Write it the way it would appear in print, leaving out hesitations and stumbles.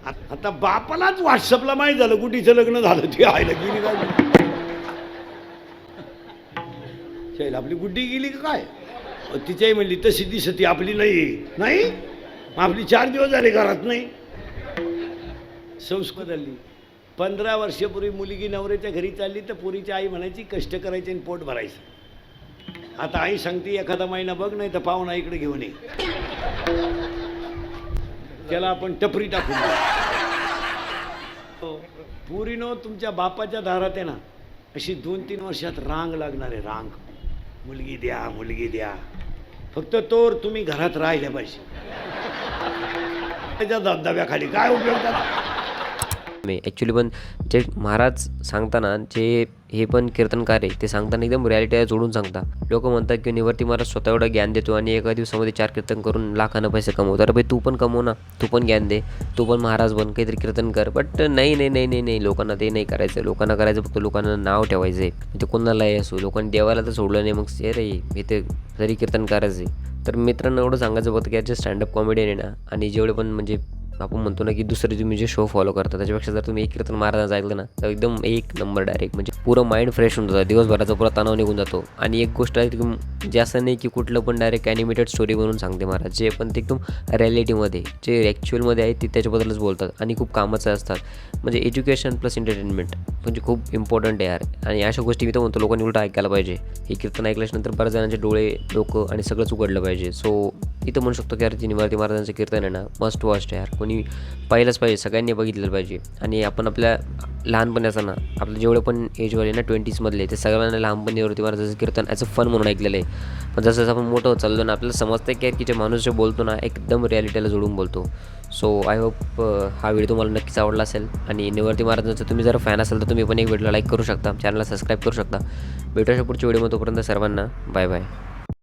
आता बापालाच व्हॉट्सअपला माहीत झालं गुड्डीचं लग्न झालं, ती आईला गेली काय शैल आपली गुड्डी गेली का काय? तिच्याही म्हणली तशी दिसती आपली नाही नाही, आपली 4 दिवस झाले घरात नाही. संस्कृत बदलली. 15 वर्षापूर्वी मुलगी नवऱ्याच्या घरी चालली तर पोरीची आई म्हणायची कष्ट करायचे आणि पोट भरायचं. आता आई सांगते एखादा महिना बघ, नाही तर पाहुणा इकडे घेऊन ये, त्याला आपण टपरी टाकून पुरीनो. तुमच्या बापाच्या दारात आहे ना अशी 2-3 वर्षात रांग लागणार आहे, रांग. मुलगी द्या मुलगी द्या, फक्त तोवर तुम्ही घरात राहिल्या पाहिजे. त्याच्या धबधब्याखाली काय उपयोग त्याला? ॲक्च्युली पण जे महाराज सांगताना जे हे पण कीर्तनकार आहे ते सांगताना एकदम रिॲलिटीला जोडून सांगता. लोक म्हणतात की निवर्ती महाराज स्वतः एवढं ज्ञान देतो आणि एका दिवसामध्ये 4 कीर्तन करून लाखानं पैसे कमवतो. अरे भाई तू पण कमव ना, तू पण ज्ञान दे, तू पण महाराज बन, काहीतरी कीर्तन कर. बट नाही नाही नाही नाही नाही, लोकांना ते नाही करायचं. लोकांना करायचं फक्त लोकांना नाव ठेवायचं आहे. ते कोणालाही असो, लोकांनी देवाला तर सोडलं नाही, मग अरे इथे तरी कीर्तन करायचं आहे. तर मित्रांनो एवढं सांगायचं होतं की याचे स्टँडअप कॉमेडियन आहे ना, आणि जेवढे पण म्हणजे आपण म्हणतो ना की दुसरे तुम्ही जे शो फॉलो करता त्याच्यापेक्षा जर तुम्ही एक कीर्तन महाराजांचं ऐकलं ना तर एकदम एक नंबर डायरेक्ट म्हणजे पुरं माइंड फ्रेश होऊन जातं, दिवसभराचा पुरा तणाव निघून जातो. आणि एक गोष्ट आहे की जे असं नाही की कुठलं पण डायरेक्ट ॲनिमेटेड स्टोरी बनवून सांगते महाराज, जे पण ते एकदम रिॲलिटीमध्ये जे ॲक्च्युअलमध्ये आहे ते त्याच्याबद्दलच बोलतात आणि खूप कामाचं असतात. म्हणजे एज्युकेशन प्लस एंटरटेनमेंट म्हणजे खूप इम्पॉर्टंट आहे यार. आणि अशा गोष्टी मी तर म्हणतो लोकांनी उलटं ऐकायला पाहिजे. हे कीर्तन ऐकल्यानंतर बऱ्याच जणांचे डोळे डोकं आणि सगळंच उघडलं पाहिजे. सो इथं म्हणू शकतो की यार निवर्ती महाराजांचं कीर्तन आहे ना मस्ट वॉच यार, कोणी पाहिलंच पाहिजे, सगळ्यांनी बघितलं पाहिजे. आणि आपण आपल्या लहानपणी असताना आपलं जेवढे पण एजवाले ना 20s मधले ते सगळ्यांना लहानपणी निवर्ती महाराजांचं कीर्तन ॲज अ फन म्हणून ऐकलेलं आहे. पण जसं आपण मोठं होत चाललो ना आपल्याला समजतं की जे माणूस जे बोलतो ना एकदम रिॲलिटीला जोडून बोलतो. सो आय होप हा व्हिडिओ तुम्हाला नक्कीच आवडला असेल. आणि निवर्ती महाराजांचं तुम्ही जर फॅन असाल तर तुम्ही पण एक व्हिडिओला लाईक करू शकता, चॅनलला सबस्क्राईब करू शकता. भेटूया पुढच्या व्हिडिओमध्ये. तोपर्यंत सर्वांना बाय बाय.